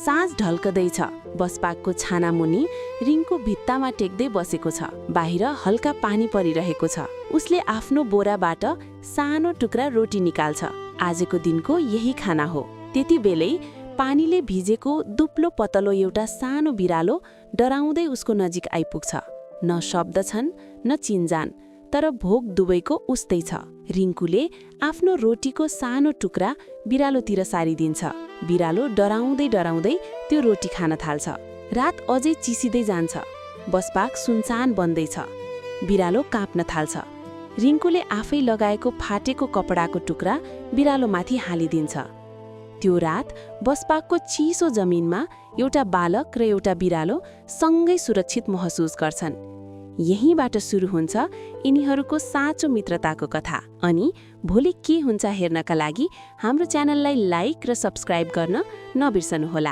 साँझ ढल्कदैछ। बसपाकको छानामुनि रिङको भित्तामा टेक्दै बसेको छ। बाहिर हल्का पानी परिरहेको छ। उसले आफ्नो बोराबाट सानो टुक्रा रोटी निकाल्छ। आजको दिनको यही खाना हो। त्यति बेलै पानीले भिजेको दुप्लो पतलो एउटा सानो बिरालो डराउँदै उसको नजिक आइपुग्छ। न शब्द छन् न चिन्जान, तर भोक दुवैको उस्तै छ। रिङ्कुले आफ्नो रोटीको सानो टुक्रा बिरालोतिर सारिदिन्छ। बिरालो डराउँदै डराउँदै त्यो रोटी खान थाल्छ। रात अझै चिसिँदै जान्छ। बसपाक सुनसान बन्दैछ। बिरालो काँप्न थाल्छ। रिङ्कुले आफै लगाएको फाटेको कपडाको टुक्रा बिरालोमाथि हालिदिन्छ। त्यो रात बसपाकको चिसो जमिनमा एउटा बालक र एउटा बिरालो सँगै सुरक्षित महसुस गर्छन्। यहीँबाट सुरु हुन्छ यिनीहरूको साँचो मित्रताको कथा। अनि भोलि के हुन्छ हेर्नका लागि हाम्रो च्यानललाई लाइक र सब्स्क्राइब गर्न नबिर्सनुहोला।